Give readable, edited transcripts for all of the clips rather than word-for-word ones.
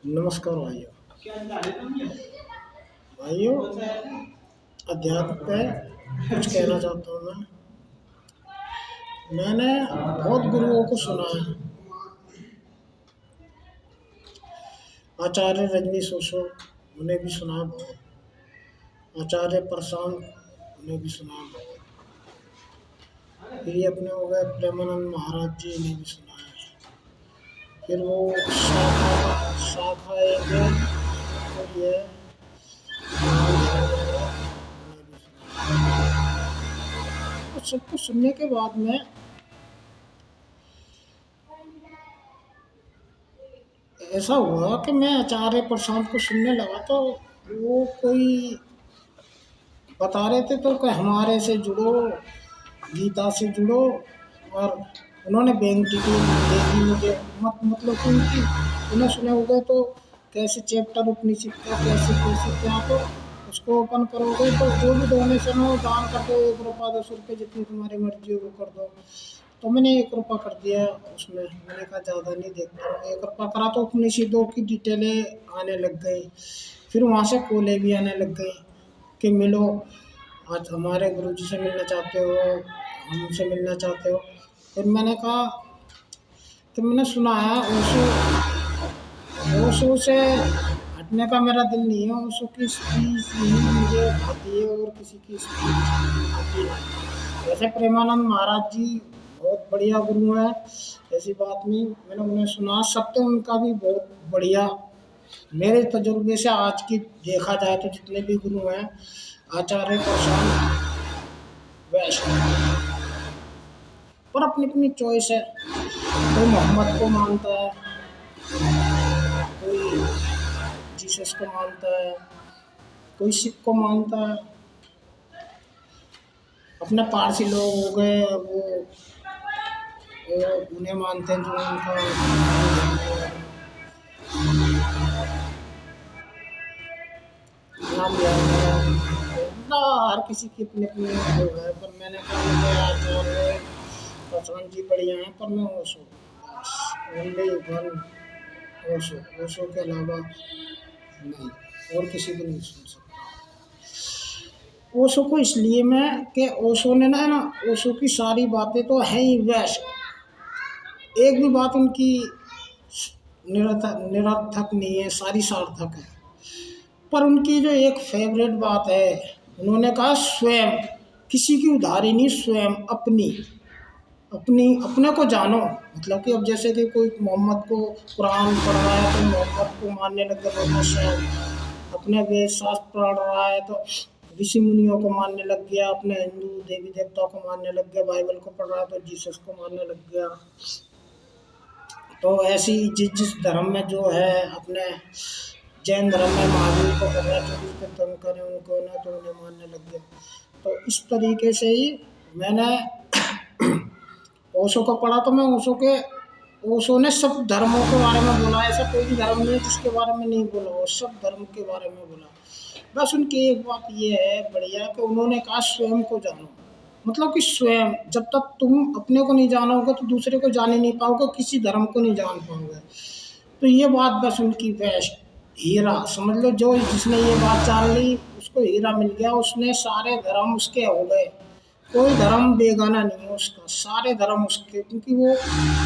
नमस्कार भाइयों अध्यात्म पे कुछ कहना चाहता हूँ मैंने बहुत गुरुओं को सुना है। आचार्य रजनीश ओशो उन्हें भी सुना है बहुत। आचार्य प्रशांत उन्हें भी सुना है बहुत। फिर ये अपने हो गए प्रेमानंद महाराज जी ने भी सुना है। फिर वो शाखा शाखा एक है, तो ये तो सबको सुनने के बाद में ऐसा हुआ कि मैं आचार्य प्रशांत को सुनने लगा तो वो कोई बता रहे थे तो कि हमारे से जुड़ो, गीता से जुड़ो। और उन्होंने बैंक डिटेल दे दी मुझे, मतलब कि उन्हें सुने होगे तो कैसे चैप्टर उपनिषद का कैसे कैसे क्या, तो उसको ओपन करोगे तो जो भी डोनेशन हो दान कर दो, 1 रुपया 10 रुपये जितनी तुम्हारी मर्जी हो वो कर दो। तो मैंने 1 रुपया कर दिया उसमें। मैंने कहा ज़्यादा नहीं देखता हूँ, 1 रुपया करा तो उपनिषदों की डिटेलें आने लग गई। फिर वहाँ से कॉलें भी आने लग गई कि मिलो, आज हमारे गुरुजी से मिलना चाहते हो, हमसे मिलना चाहते हो। फिर मैंने कहा कि मैंने सुना है ओशो से हटने का मेरा दिल नहीं है। ओशो की स्पीच ही मुझे भाती है और किसी की स्पीच आती है। वैसे प्रेमानंद महाराज जी बहुत बढ़िया गुरु हैं, ऐसी बात नहीं। मैंने उन्हें सुना, सत्य उनका भी बहुत बढ़िया। मेरे तजुर्बे से आज की देखा जाए तो जितने भी गुरु हैं, आचार्य प्रशांत बेस्ट हैं। पर अपनी अपनी चॉइस है। कोई मोहम्मद को मानता है, कोई जीसस को मानता है, कोई सिख को मानता है। अपने पारसी लोग हो गए वो उन्हें मानते हैं जो उनका नाम याद है ना। हर किसी की अपनी अपनी वो है। पर मैंने कहा मुझे आचार्य प्रशांत जी बढ़िया हैं, पर मैं ओशो ओनली वन ओशो, ओशो के अलावा नहीं, और किसी को नहीं सुन सकता। ओशो को इसलिए मैं कि ओशो ने ना ओशो की सारी बातें तो है ही बेस्ट। एक भी बात उनकी निरर्थक नहीं है, सारी सार्थक है। पर उनकी जो एक फेवरेट बात है, उन्होंने कहा स्वयं, किसी की उधारी नहीं, स्वयं अपनी अपनी अपने को जानो। मतलब कि अब जैसे कि कोई मोहम्मद को कुरान पढ़ रहा है तो मोहम्मद को मानने लग गया, मोहम्मद साहब अपने वेद शास्त्र पढ़ रहा है तो ऋषि मुनियों को मानने लग गया, अपने हिंदू देवी देवता को मानने लग गया, बाइबल को पढ़ रहा है तो जीसस को मानने लग गया। तो ऐसी जिस जिस धर्म में जो है, अपने जैन धर्म में महावीर को कर रहा है, 24 तीर्थंकर हैं उनको ना, तो उन्हें मानने लग गया। तो इस तरीके से ही मैंने ओशो को पढ़ा तो मैं ओशो ने सब धर्मों के बारे में बोला। ऐसा कोई भी धर्म नहीं है जिसके बारे में नहीं बोला, वो सब धर्म के बारे में बोला। बस उनकी एक बात ये है बढ़िया कि उन्होंने कहा स्वयं को जानो। मतलब कि स्वयं, जब तक तुम अपने को नहीं जानोगे तो दूसरे को जान ही नहीं पाओगे, किसी धर्म को नहीं जान पाओगे। तो ये बात बस उनकी बेस्ट हीरा समझ लो। जो जिसने ये बात जान ली उसको हीरा मिल गया, उसने सारे धर्म उसके हो गए। कोई धर्म बेगाना नहीं है उसका, सारे धर्म उसके, क्योंकि वो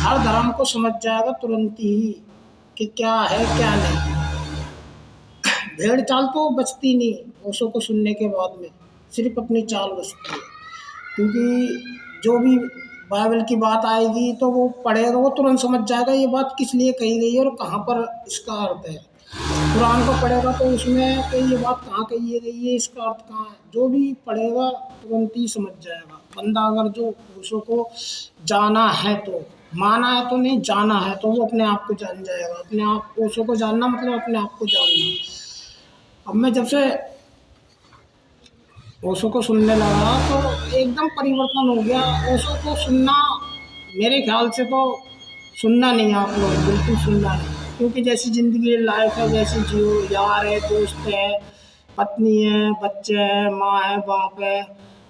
हर धर्म को समझ जाएगा तुरंत ही कि क्या है क्या नहीं। भेड़ चाल तो बचती नहीं ओशो को सुनने के बाद में, सिर्फ अपनी चाल बचती है। क्योंकि जो भी बाइबल की बात आएगी तो वो पढ़ेगा, वो तुरंत समझ जाएगा ये बात किस लिए कही गई है और कहाँ पर इसका अर्थ है। कुरान को पढ़ेगा तो उसमें कि ये बात कहाँ कही गई है, इसका अर्थ कहाँ है, जो भी पढ़ेगा तुरंत ही समझ जाएगा बंदा। अगर जो ओशो को जाना है तो, माना है तो नहीं, जाना है तो वो अपने आप को जान जाएगा। अपने आप ओशो को जानना मतलब अपने आप को जानना। अब मैं जब से ओशो को सुनने लगा तो एकदम परिवर्तन हो गया। ओशो को सुनना मेरे ख्याल से तो सुनना नहीं, आप लोग बिल्कुल सुनना नहीं। क्योंकि जैसी ज़िंदगी लाइफ है वैसी जियो, यार है, दोस्त है, पत्नी है, बच्चे हैं, माँ है, बाप है,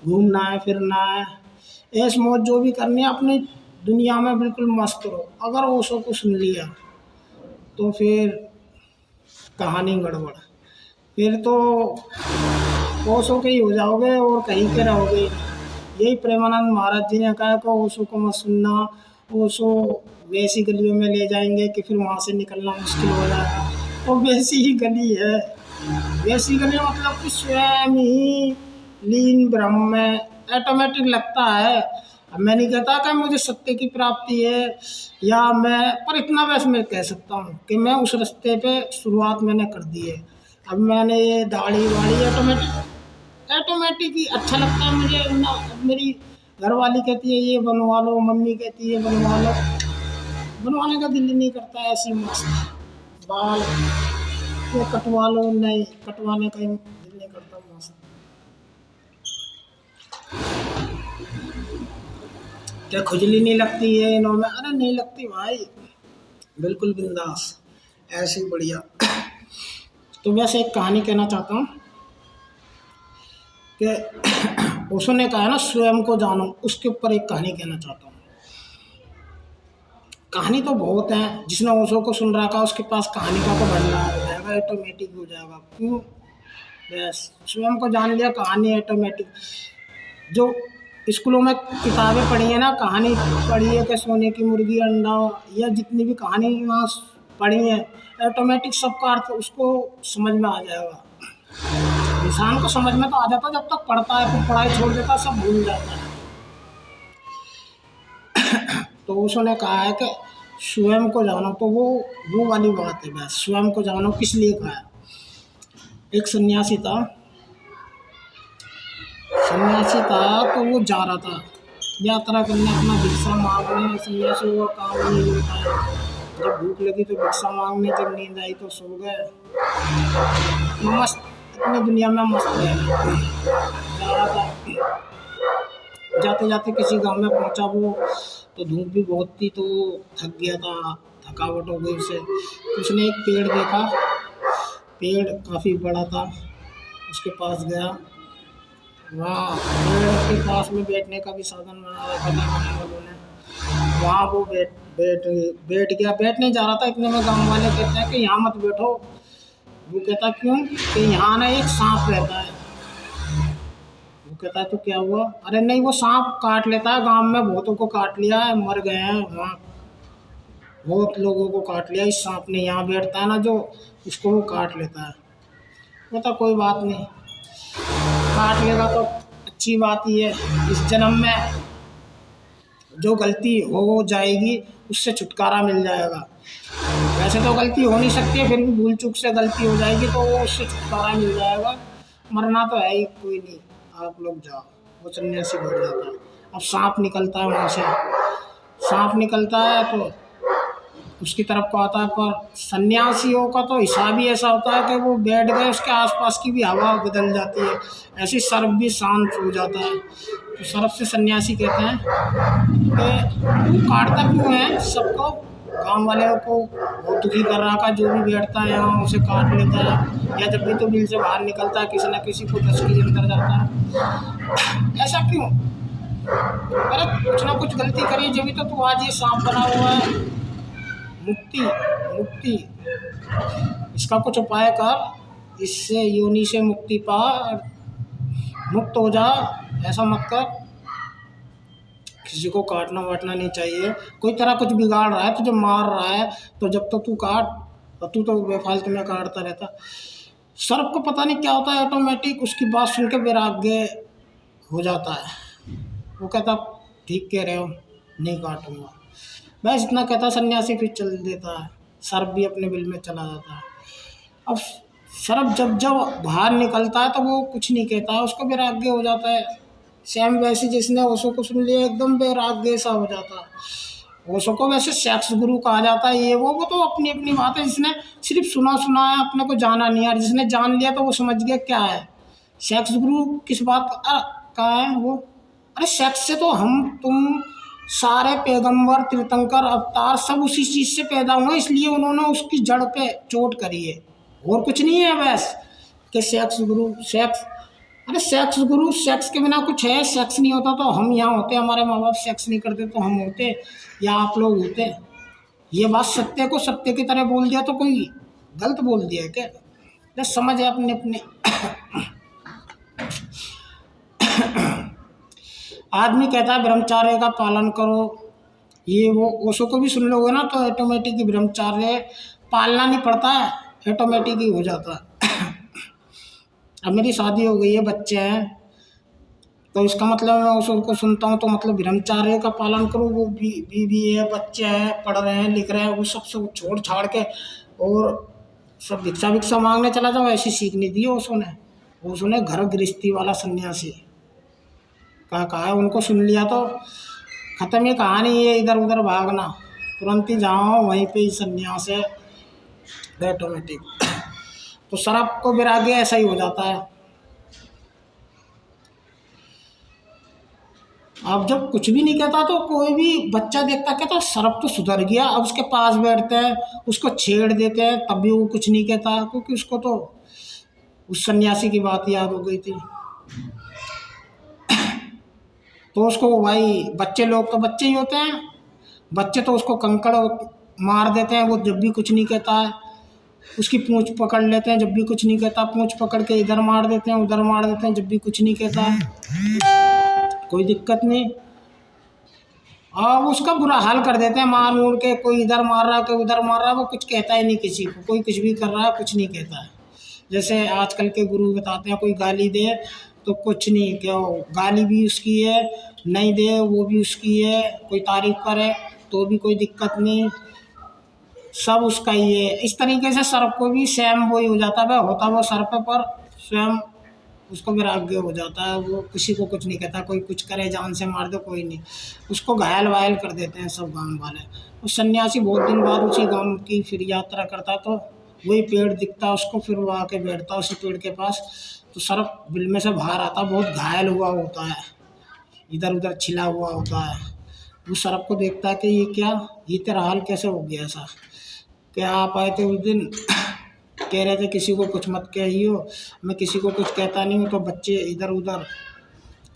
घूमना है, फिरना है, ऐश मौज जो भी करनी है अपनी दुनिया में बिल्कुल मस्त रहो। अगर ओशो को सुन लिया तो फिर कहानी गड़बड़। फिर तो ओशो के ही हो जाओगे और कहीं के रहोगे ही नहीं। यही प्रेमानंद महाराज जी ने कहा कि ओशो को मत सुनना, ओशो वैसी गलियों में ले जाएंगे कि फिर वहाँ से निकलना मुश्किल हो जाएगा। और वैसी ही गली है, वैसी गली मतलब कि स्वयं ही लीन ब्रह्म में ऑटोमेटिक लगता है। अब मैं नहीं कहता कि मुझे सत्य की प्राप्ति है, या मैं, पर इतना बस मैं कह सकता हूँ कि मैं उस रास्ते पे शुरुआत मैंने कर दी है। अब मैंने ये दाढ़ी वाड़ी ऑटोमेटिक ऑटोमेटिक ही अच्छा लगता है मुझे ना। अब मेरी घरवाली कहती है ये बनवा लो, मम्मी कहती है बनवा लो, बनवाने का दिल ही नहीं करता है। ऐसी मस्त बाल ये कटवा लो, नहीं कटवाने का ही दिल नहीं करता मस्त। क्या खुजली नहीं लगती है इन्हों में? अरे नहीं लगती भाई, बिल्कुल बिंदास, ऐसे ही बढ़िया। तो वैसे एक कहानी कहना चाहता हूँ कि उसने कहा है ना स्वयं को जानो, उसके ऊपर एक कहानी कहना चाहता हूँ। कहानी तो बहुत है, जिसने ओशो को सुन रखा उसके पास कहानी का तो भंडार हो जाएगा, ऑटोमेटिक हो जाएगा। क्यों? बस स्वयं को जान लिया, कहानी ऑटोमेटिक। जो स्कूलों में किताबें पढ़ी है ना, कहानी पढ़ी है कि सोने की मुर्गी अंडा, या जितनी भी कहानी वहाँ पढ़ी है, ऑटोमेटिक सबका अर्थ उसको समझ में आ जाएगा। इंसान को समझ में तो आ जाता जब तक पढ़ता है, फिर पढ़ाई छोड़ देता है, सब भूल जाता है। तो उसने कहा है कि स्वयं को जानो, तो वो वाली बात है। बस स्वयं को जानो किस लिए कहा है? एक सन्यासी था तो वो जा रहा था यात्रा करने, अपना भिक्षा मांगने। सन्यासी का काम नहीं होता है, जब भूख लगी तो भिक्षा मांगने, जब नींद आई तो सो गए, मस्त अपनी दुनिया में मस्त रहे। जा रहा था, जाते जाते किसी गांव में पहुंचा वो, तो धूप भी बहुत थी तो थक गया था, थकावट हो गई उसे। तो उसने एक पेड़ देखा, पेड़ काफ़ी बड़ा था, उसके पास गया। वहाँ पेड़ के पास में बैठने का भी साधन बना रखा था गाँव वालों ने। वहाँ वो बैठ बैठ गया, बैठ नहीं जा रहा था, इतने में गाँव वाले कहते हैं कि यहाँ मत बैठो। वो कहता क्यों? कि यहाँ ना एक सांप रहता है। वो कहता है तो क्या हुआ? अरे नहीं, वो सांप काट लेता है, गांव में बहुतों को काट लिया है, मर गए हैं वहाँ, बहुत लोगों को काट लिया इस सांप ने। यहाँ बैठता है ना जो, इसको वो काट लेता है। कहता कोई बात नहीं, काट लेगा तो अच्छी बात ही है, इस जन्म में जो गलती हो जाएगी उससे छुटकारा मिल जाएगा। वैसे तो गलती हो नहीं सकती है, फिर भी भूल चूक से गलती हो जाएगी तो वो उससे छुटकारा मिल जाएगा। मरना तो है ही, कोई नहीं, आप लोग जाओ। वो सन्यासी बैठ जाता है। अब सांप निकलता है वहाँ से, सांप निकलता है तो उसकी तरफ को आता है, पर सन्यासियों का तो हिसाब ही ऐसा होता है कि वो बैठ गए, उसके आसपास की भी हवा बदल जाती है, ऐसे सर्प भी शांत हो जाता है। तो सर्प से सन्यासी कहते हैं कि तू काटता क्यों है सबको? गांव वाले को बहुत दुखी कर रहा था, जो भी बैठता है यहाँ उसे काट लेता है, या जब भी तो बिल से बाहर निकलता है किसी न किसी को तस्वीर के अंदर जाता है। ऐसा क्यों? अरे कुछ ना कुछ गलती करी, जब भी तो तू आज ये सांप बना हुआ है। मुक्ति मुक्ति इसका कुछ उपाय कर, इससे योनि से मुक्ति पा, मुक्त हो जा। ऐसा मत कर, किसी को काटना वाटना नहीं चाहिए। कोई तरह कुछ बिगाड़ रहा है, तुझे मार रहा है, तो जब तक तू काट, और तू तो बेफालतू में काटता रहता। सर्प को पता नहीं क्या होता है, ऑटोमेटिक उसकी बात सुन के वैराग्य हो जाता है। वो कहता ठीक कह रहे हो, नहीं काटूंगा। बस इतना कहता सन्यासी, फिर चल देता है। सर्प भी अपने बिल में चला जाता है। अब सर्प जब जब बाहर निकलता है तो वो कुछ नहीं कहता है, उसको वैराग्य हो जाता है। सेम वैसे जिसने ओशो को सुन लिया, एकदम वैराग्य सा हो जाता है। ओशो को वैसे सेक्स गुरु कहा जाता है, ये वो तो अपनी अपनी बात है। जिसने सिर्फ सुना सुना है, अपने को जाना नहीं है, जिसने जान लिया तो वो समझ गया क्या है सेक्स गुरु, किस बात का है वो। अरे सेक्स से तो हम तुम सारे पैगंबर तीर्थंकर अवतार सब उसी चीज़ से पैदा हुए, इसलिए उन्होंने उसकी जड़ पे चोट करी है, और कुछ नहीं है। बस कि सेक्स गुरु, सेक्स, अरे सेक्स गुरु, सेक्स के बिना कुछ है? सेक्स नहीं होता तो हम यहाँ होते, हमारे माँ बाप सेक्स नहीं करते तो हम होते, या आप लोग होते? ये बात सत्य को सत्य की तरह बोल दिया तो कोई गलत बोल दिया है क्या? तो समझ है अपने अपने। आदमी कहता है ब्रह्मचर्य का पालन करो, ये वो ओशो को भी सुन लोगे ना तो ऑटोमेटिक ही ब्रह्मचर्य पालना नहीं पड़ता है, ऑटोमेटिक ही हो जाता है। अब मेरी शादी हो गई है, बच्चे हैं, तो इसका मतलब मैं उसको सुनता हूँ तो मतलब ब्रह्मचर्य का पालन करो। वो बीवी है, बच्चे हैं, पढ़ रहे हैं, लिख रहे हैं, वो सब छोड़ छाड़ के और सब भिक्षा भिक्षा मांगने चला जाओ, ऐसी सीख नहीं दी है ओशो ने। ओशो ने घर गृहस्थी वाला सन्यासी कहा है, उनको सुन लिया तो खत्म ही कहानी। ये इधर उधर भागना, तुरंत ही जाओ वहीं पे ही संन्यास है ऑटोमेटिक। तो सर्प को विराग्य ऐसा ही हो जाता है। अब जब कुछ भी नहीं कहता तो कोई भी बच्चा देखता कहता सर्प तो सुधर गया, अब उसके पास बैठते हैं, उसको छेड़ देते हैं, तब भी वो कुछ नहीं कहता, क्योंकि उसको तो उस सन्यासी की बात याद हो गई थी। तो उसको भाई बच्चे लोग तो बच्चे ही होते हैं, बच्चे तो उसको कंकड़ मार देते हैं, वो जब भी कुछ नहीं कहता है। उसकी पूंछ पकड़ लेते हैं, जब भी कुछ नहीं कहता, पूंछ पकड़ के इधर मार देते हैं, उधर मार देते हैं, जब भी कुछ नहीं कहता है, कोई दिक्कत नहीं। और उसका बुरा हाल कर देते हैं मार मूर के, कोई इधर मार रहा है, कोई उधर मार रहा है, वो कुछ कहता ही नहीं किसी को, कोई कुछ भी कर रहा है कुछ नहीं कहता है। जैसे आजकल के गुरु बताते हैं, कोई गाली दे तो कुछ नहीं, क्या गाली भी उसकी है, नहीं दे वो भी उसकी है, कोई तारीफ करे तो भी कोई दिक्कत नहीं, सब उसका ही है। इस तरीके से सर्प को भी स्वयं वो ही हो जाता है, होता वो सर्प पर स्वयं उसको वैराग्य हो जाता है, वो किसी को कुछ नहीं कहता, कोई कुछ करे जान से मार दो कोई नहीं, उसको घायल वायल कर देते हैं सब गांव वाले। उस सन्यासी बहुत दिन बाद उसी गांव की फिर यात्रा करता तो वही पेड़ दिखता उसको, फिर वो आके बैठता उसी पेड़ के पास, तो सर्प बिल में से बाहर आता, बहुत घायल हुआ होता है, इधर उधर छिला हुआ होता है। वो सर्प को देखता है कि ये क्या, ये तेरा हाल कैसे हो गया ऐसा, क्या आप आए थे उस दिन कह रहे थे किसी को कुछ मत कहियो, मैं किसी को कुछ कहता नहीं हूँ, तो बच्चे इधर उधर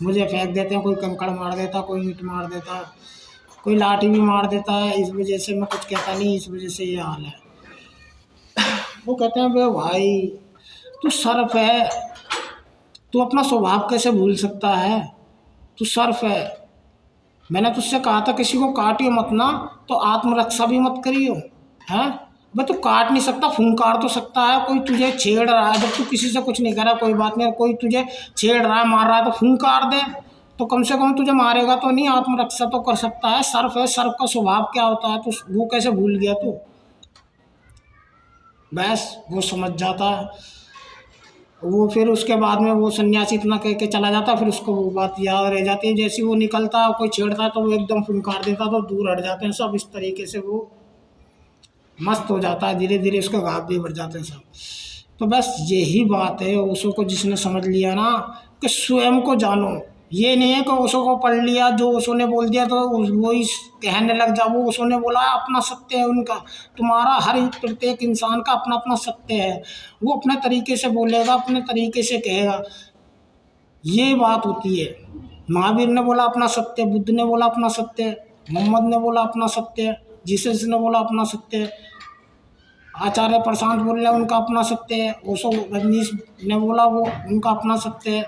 मुझे फेंक देते हैं, कोई कंकड़ मार देता, कोई ईंट मार देता, कोई लाठी भी मार देता है, इस वजह से मैं कुछ कहता नहीं, इस वजह से ये हाल है। वो कहते हैं बे भाई तू सर्फ है, तू अपना स्वभाव कैसे भूल सकता है, तू सर्फ है, मैंने तुझसे कहा था किसी को काटियो मत ना, तो आत्मरक्षा भी मत करियो, हैं भाई तू काट नहीं सकता, फुंकार तो सकता है, कोई तुझे छेड़ रहा है, जब तू किसी से कुछ नहीं कर रहा कोई बात नहीं, कोई तुझे छेड़ रहा है मार रहा है तो फुंकार दे, तो कम से कम तुझे मारेगा तो नहीं, आत्मरक्षा तो कर सकता है। सर्फ है, सर्फ का स्वभाव क्या होता है, तो वो कैसे भूल गया तू। बस वो समझ जाता है, वो फिर उसके बाद में वो सन्यासी इतना कह के चला जाता, फिर उसको वो बात याद रह जाती है, जैसे वो निकलता कोई छेड़ता तो वो एकदम फुंकार देता तो दूर हट जाते हैं सब, इस तरीके से वो मस्त हो जाता है, धीरे धीरे उसके घाव भी बढ़ जाते हैं सब। तो बस यही बात है ओशो को जिसने समझ लिया ना कि स्वयं को जानो, ये नहीं है कि ओशो को पढ़ लिया, जो ओशो ने बोल दिया तो वो ही कहने लग जाओ, वो ओशो ने बोला अपना सत्य है उनका, तुम्हारा हर प्रत्येक इंसान का अपना अपना सत्य है, वो अपने तरीके से बोलेगा, अपने तरीके से कहेगा, ये बात होती है। महावीर ने बोला अपना सत्य, बुद्ध ने बोला अपना सत्य, मोहम्मद ने बोला अपना सत्य, जीसस ने बोला अपना सत्य, आचार्य प्रशांत बोल रहे उनका अपना सत्य है, ओशो रजनीश ने बोला वो उनका अपना सत्य है,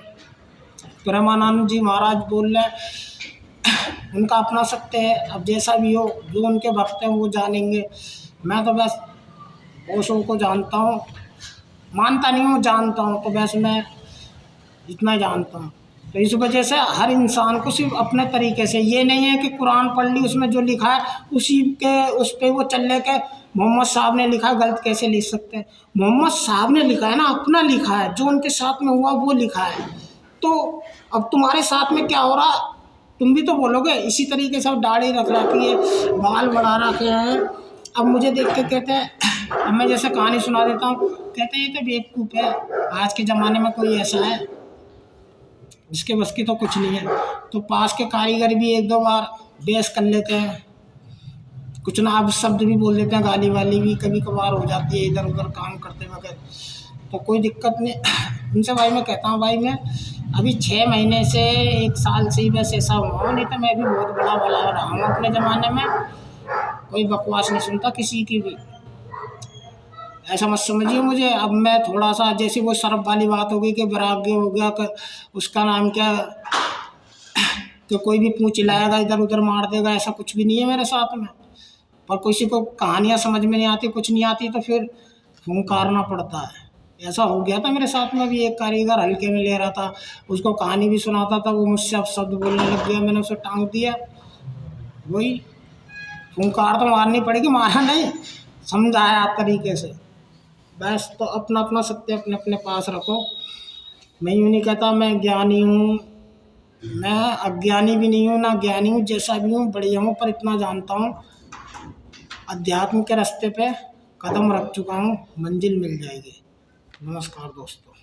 प्रेमानंद जी महाराज बोल रहे उनका अपना सत्य है। अब जैसा भी हो, जो उनके भक्त हैं वो जानेंगे, मैं तो बस ओशो को जानता हूँ, मानता नहीं हूँ, जानता हूँ, तो बस मैं इतना जानता हूँ। तो इस वजह से हर इंसान को सिर्फ अपने तरीके से, ये नहीं है कि कुरान पढ़ ली उसमें जो लिखा है उसी के उस पर वो चल ले के मोहम्मद साहब ने लिखा गलत कैसे लिख सकते हैं। मोहम्मद साहब ने लिखा है ना, अपना लिखा है, जो उनके साथ में हुआ वो लिखा है। तो अब तुम्हारे साथ में क्या हो रहा, तुम भी तो बोलोगे इसी तरीके से। दाढ़ी रख रखी है, बाल बढ़ा रखे हैं, अब मुझे देख के कहते हैं, अब मैं जैसे कहानी सुना देता हूँ, कहते हैं ये तो बेवकूफ़ है, आज के ज़माने में कोई ऐसा है जिसके बस की तो कुछ नहीं है। तो पास के कारीगर भी एक दो बार बहस कर लेते हैं, कुछ ना अब शब्द भी बोल देते हैं, गाली वाली भी कभी कभार हो जाती है इधर उधर काम करते वक्त, तो कोई दिक्कत नहीं। उनसे भाई मैं कहता हूँ, भाई मैं अभी 6 महीने से 1 साल से ही बस ऐसा हुआ हूँ, नहीं तो मैं भी बहुत बड़ा भला रहा हूँ अपने ज़माने में, कोई बकवास नहीं सुनता किसी की भी, ऐसा मत समझिए मुझे। अब मैं थोड़ा सा जैसे वो सर्प वाली बात हो गई कि वैराग्य हो गया कि उसका नाम क्या, कि कोई भी पूँछ चिल्लाएगा इधर उधर मार देगा, ऐसा कुछ भी नहीं है मेरे साथ में। पर किसी को कहानियाँ समझ में नहीं आती, कुछ नहीं आती, तो फिर फुंकारना पड़ता है। ऐसा हो गया था मेरे साथ में भी, एक कारीगर हल्के में ले रहा था, उसको कहानी भी सुनाता था, वो मुझसे अब शब्द बोलने लग गया, मैंने उसे टांग दिया। वही फुंकार तो मारनी पड़ेगी, मारा नहीं, समझाया तरीके से। बस तो अपना अपना सत्य अपने अपने पास रखो। मैं यूँ नहीं कहता मैं ज्ञानी हूँ, मैं अज्ञानी भी नहीं हूँ ना ज्ञानी हूँ, जैसा भी हूँ बढ़िया हूँ, पर इतना जानता हूँ अध्यात्म के रास्ते पे कदम रख चुका हूँ, मंजिल मिल जाएगी। नमस्कार दोस्तों।